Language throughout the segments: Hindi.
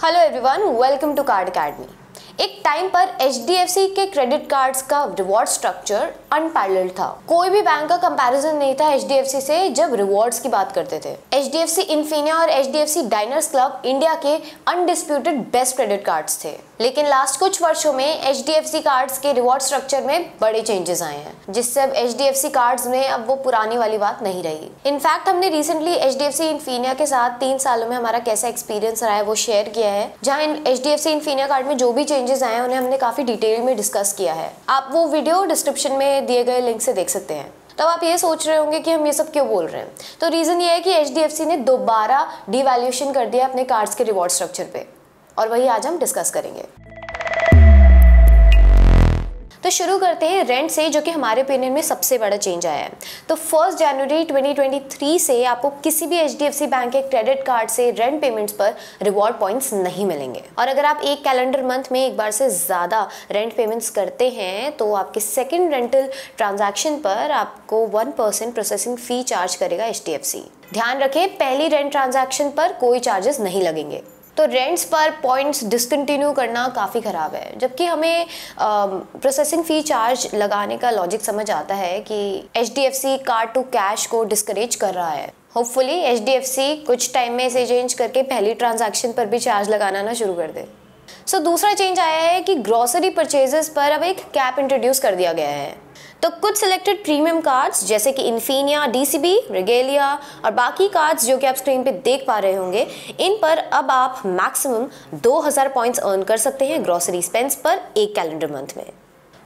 Hello everyone, welcome to card academy. एक टाइम पर HDFC के क्रेडिट कार्ड्स का रिवॉर्ड स्ट्रक्चर अनपैरेलल्ड था। कोई भी बैंक का कंपैरिजन नहीं था HDFC से जब रिवॉर्ड्स की बात करते थे। HDFC इन्फिनिया और HDFC डाइनर्स क्लब इंडिया के अनडिस्प्यूटेड बेस्ट क्रेडिट कार्ड्स थे, लेकिन लास्ट कुछ वर्षों में HDFC कार्ड्स के रिवॉर्ड स्ट्रक्चर में बड़े चेंजेस आए हैं, जिससे अब HDFC कार्ड्स में अब वो पुरानी वाली बात नहीं रही। इनफैक्ट हमने रिसेंटली HDFC इन्फिनिया के साथ 3 सालों में हमारा कैसा एक्सपीरियंस रहा है वो शेयर किया है, जहाँ HDFC इन्फिनिया कार्ड में जो भी चेंजेस आए हैं उन्हें हमने काफी डिटेल में डिस्कस किया है। आप वो वीडियो डिस्क्रिप्शन में दिए गए लिंक से देख सकते हैं। तो आप ये सोच रहे होंगे कि हम ये सब क्यों बोल रहे हैं, तो रीजन ये है कि HDFC ने दोबारा डिवैल्यूएशन कर दिया अपने कार्ड्स के रिवॉर्ड स्ट्रक्चर पे, और वही आज हम डिस्कस करेंगे। तो शुरू करते हैं रेंट से, जो कि हमारे ओपिनियन में सबसे बड़ा चेंज आया है। तो 1 जनवरी 2023 से आपको किसी भी HDFC बैंक के क्रेडिट कार्ड से रेंट पेमेंट्स पर रिवॉर्ड पॉइंट्स नहीं मिलेंगे, और अगर आप एक कैलेंडर मंथ में एक बार से ज़्यादा रेंट पेमेंट्स करते हैं तो आपके सेकेंड रेंटल ट्रांजैक्शन पर आपको 1% प्रोसेसिंग फ़ी चार्ज करेगा HDFC। ध्यान रखें, पहली रेंट ट्रांजैक्शन पर कोई चार्जेस नहीं लगेंगे। तो रेंट्स पर पॉइंट्स डिसकंटिन्यू करना काफ़ी ख़राब है, जबकि हमें प्रोसेसिंग फ़ी चार्ज लगाने का लॉजिक समझ आता है कि HDFC कार्ड टू कैश को डिस्करेज कर रहा है। होपफुली HDFC कुछ टाइम में इसे चेंज करके पहली ट्रांजैक्शन पर भी चार्ज लगाना ना शुरू कर दे। दूसरा चेंज आया है कि ग्रॉसरी परचेजेस पर अब एक कैप इंट्रोड्यूस कर दिया गया है। तो कुछ सिलेक्टेड प्रीमियम कार्ड्स जैसे कि इन्फिनिया, DCB, रेगेलिया और बाकी कार्ड्स जो कि आप स्क्रीन पे देख पा रहे होंगे, इन पर अब आप मैक्सिमम 2000 पॉइंट्स अर्न कर सकते हैं ग्रॉसरी स्पेंड्स पर एक कैलेंडर मंथ में।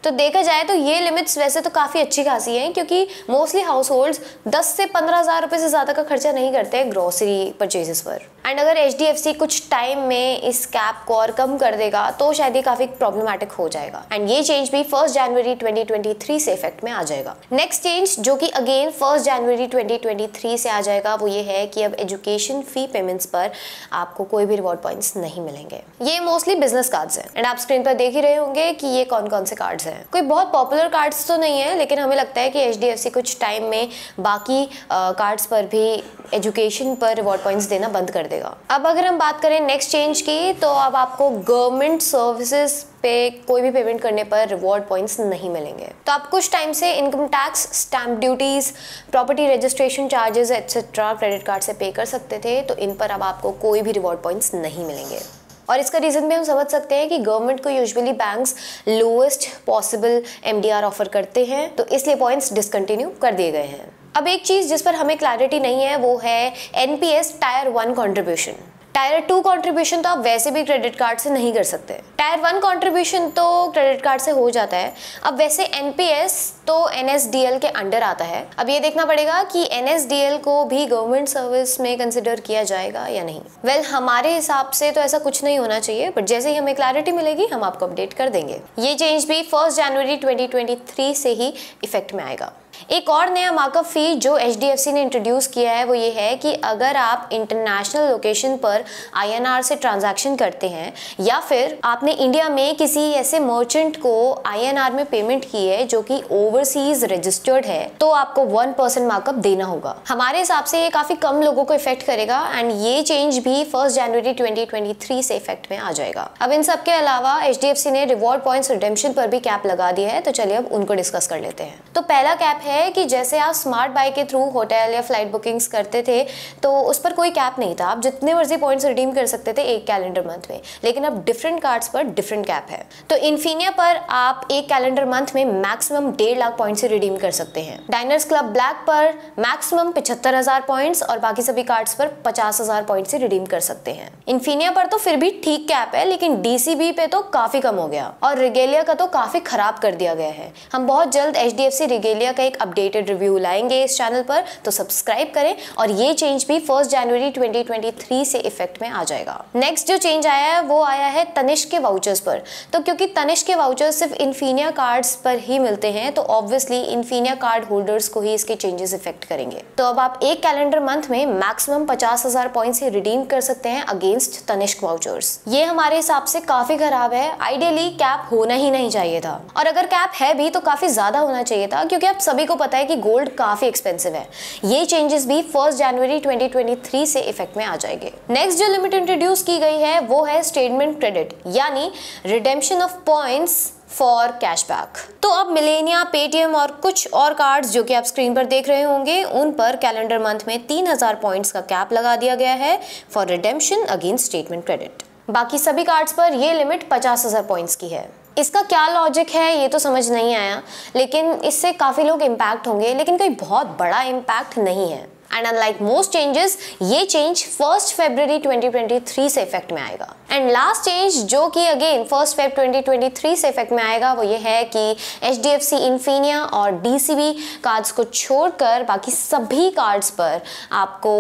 तो देखा जाए तो ये लिमिट्स वैसे तो काफ़ी अच्छी खासी हैं, क्योंकि मोस्टली हाउस होल्ड्स 10 से 15,000 रुपये से ज़्यादा का खर्चा नहीं करते हैं ग्रॉसरी परचेजेस पर। एंड अगर HDFC कुछ टाइम में इस कैप को और कम कर देगा तो शायद ये काफ़ी प्रॉब्लमेटिक हो जाएगा, एंड ये चेंज भी 1 जनवरी 2023 से इफेक्ट में आ जाएगा। नेक्स्ट चेंज जो कि अगेन 1 जनवरी 2023 से आ जाएगा वो ये है कि अब एजुकेशन फ़ी पेमेंट्स पर आपको कोई भी रिवॉर्ड पॉइंट्स नहीं मिलेंगे। ये मोस्टली बिजनेस कार्ड्स हैं, एंड आप स्क्रीन पर देख ही रहे होंगे कि ये कौन कौन से कार्ड्स हैं। कोई बहुत पॉपुलर कार्ड्स तो नहीं है, लेकिन हमें लगता है कि HDFC कुछ टाइम में बाकी कार्ड्स पर भी एजुकेशन पर रिवॉर्ड पॉइंट्स देना बंद कर देगा। अब अगर हम बात करें नेक्स्ट चेंज की, तो अब आपको गवर्नमेंट सर्विसेज पे कोई भी पेमेंट करने पर रिवॉर्ड पॉइंट्स नहीं मिलेंगे। तो आप कुछ टाइम से income tax, stamp duties, property registration charges etcetera credit card से पे कर सकते थे, तो इन पर अब आपको कोई भी रिवॉर्ड पॉइंट्स नहीं मिलेंगे। और इसका रीज़न भी हम समझ सकते हैं कि गवर्नमेंट को usually banks lowest possible MDR offer करते हैं, तो इसलिए पॉइंट्स डिसकंटिन्यू कर दिए गए हैं। अब एक चीज़ जिस पर हमें क्लैरिटी नहीं है वो है NPS tyre 1 contribution. Tyre 2 contribution तो आप वैसे भी क्रेडिट कार्ड से नहीं कर सकते। टायर 1 कॉन्ट्रीब्यूशन तो क्रेडिट कार्ड से हो जाता है। अब वैसे NPS तो NSDL के अंडर आता है। अब ये देखना पड़ेगा कि NSDL को भी गवर्नमेंट सर्विस में कंसिडर किया जाएगा या नहीं। वेल, हमारे हिसाब से तो ऐसा कुछ नहीं होना चाहिए, बट जैसे ही हमें क्लैरिटी मिलेगी हम आपको अपडेट कर देंगे। ये चेंज भी 1 जनवरी 2023 से ही इफेक्ट में आएगा। एक और नया मार्कअप फी जो HDFC ने इंट्रोड्यूस किया है वो ये है कि अगर आप इंटरनेशनल लोकेशन पर INR से ट्रांजैक्शन करते हैं, या फिर आपने इंडिया में किसी ऐसे मर्चेंट को INR में पेमेंट की है जो कि ओवरसीज रजिस्टर्ड है, तो आपको 1% मार्कअप देना होगा। हमारे हिसाब से ये काफ़ी कम लोगों को इफेक्ट करेगा, एंड ये चेंज भी 1 जनवरी 2023 से इफेक्ट में आ जाएगा। अब इन सब के अलावा HDFC ने रिवॉर्ड पॉइंट्स रिडेम्पशन पर भी कैप लगा दिया है, तो चलिए अब उनको डिस्कस कर लेते हैं। तो पहला कैप है कि जैसे आप स्मार्ट बाय के थ्रू होटल या फ्लाइट बुकिंग्स करते थे तो उस पर कोई कैप नहीं था, आप जितने मर्जी पॉइंट्स रिडीम कर सकते थे एक कैलेंडर मंथ में, लेकिन अब डिफरेंट कार्ड्स पर डिफरेंट कैप है। तो इन्फिनिया पर आप एक कैलेंडर मंथ में मैक्सिमम 1.5 लाख पॉइंट्स से रिडीम कर सकते हैं। डाइनर्स क्लब ब्लैक पर मैक्सिमम 75,000 पॉइंट्स और बाकी सभी कार्ड्स पर 50,000 पॉइंट्स से रिडीम कर सकते हैं। इन्फिनिया पर तो फिर भी ठीक कैप है, लेकिन DCB पे तो काफी कम हो गया, और रेगेलिया का तो काफी खराब कर दिया गया है। हम बहुत जल्द HDFC रेगेलिया का एक अपडेटेड रिव्यू लाएंगे इस चैनल पर, तो सब्सक्राइब करें। और ये चेंज भी 1 जनवरी 2023 से इफेक्ट में आ जाएगा। नेक्स्ट जो चेंज आया है वो आया है तनिष्क के वाउचर्स पर। तो क्योंकि तनिष्क के वाउचर्स सिर्फ इन्फिनिया कार्ड्स पर ही मिलते हैं, तो ऑब्वियसली इन्फिनिया कार्ड होल्डर्स को ही इसके चेंजेस इफेक्ट करेंगे। तो अब आप एक कैलेंडर मंथ में मैक्सिमम 50,000 पॉइंट्स ही रिडीम कर सकते हैं अगेंस्ट तनिष्क वाउचर्स। ये हमारे हिसाब से काफी खराब है। आइडियली कैप होना ही नहीं चाहिए था, और अगर कैप है भी तो काफी ज्यादा होना चाहिए था, क्योंकि आप सभी सभी को पता है कि गोल्ड काफी एक्सपेंसिव है। ये चेंजेस भी 1 जनवरी 2023 से इफेक्ट में आ जाएंगे। नेक्स्ट जो लिमिट इंट्रोड्यूस की गई है वो है स्टेटमेंट क्रेडिट, यानी redemption of points for cashback. तो अब मिलेनिया, पेटीएम और कुछ और कार्ड्स जो कि आप स्क्रीन पर देख रहे होंगे, उन पर कैलेंडर मंथ में 3000 पॉइंट्स का कैप लगा दिया गया है for redemption against statement credit. बाकी सभी कार्ड्स पर यह लिमिट 50,000 पॉइंट्स की है। इसका क्या लॉजिक है ये तो समझ नहीं आया, लेकिन इससे काफ़ी लोग इम्पैक्ट होंगे, लेकिन कोई बहुत बड़ा इम्पैक्ट नहीं है। एंड अनलाइक मोस्ट चेंजेस, ये चेंज 1 फरवरी 2023 से इफेक्ट में आएगा। एंड लास्ट चेंज जो कि अगेन 1 फेब 2023 से इफेक्ट में आएगा वो ये है कि HDFC इन्फिनिया और DCB कार्ड्स को छोड़कर बाकी सभी कार्ड्स पर आपको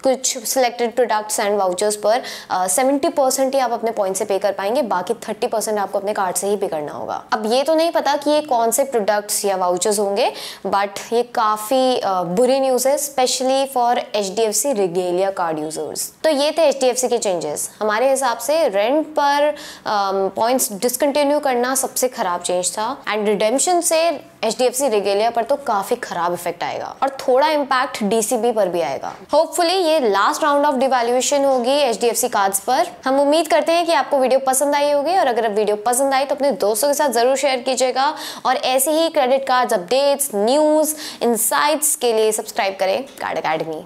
कुछ सिलेक्टेड प्रोडक्ट्स एंड वाउचर्स पर 70% ही आप अपने पॉइंट से पे कर पाएंगे, बाकी 30% आपको अपने कार्ड से ही पे करना होगा। अब ये तो नहीं पता कि ये कौन से प्रोडक्ट्स या वाउचर्स होंगे, बट ये काफ़ी बुरी न्यूज़ है, specially for HDFC रिगेलिया card users. तो ये थे HDFC के चेंजेस। हमारे हिसाब से रेंट पर पॉइंट्स डिसकंटिन्यू करना सबसे खराब चेंज था, एंड रिडेम्पशन से HDFC रिगेलिया पर तो काफ़ी खराब इफेक्ट आएगा और थोड़ा इम्पैक्ट DCB पर भी आएगा। होपफुली ये लास्ट राउंड ऑफ डिवैल्यूएशन होगी HDFC कार्ड्स पर। हम उम्मीद करते हैं कि आपको वीडियो पसंद आई होगी, और अगर वीडियो पसंद आई तो अपने दोस्तों के साथ जरूर शेयर कीजिएगा, और ऐसे ही credit cards updates, news, insights के लिए सब्सक्राइब करें कार्ड अकेडमी।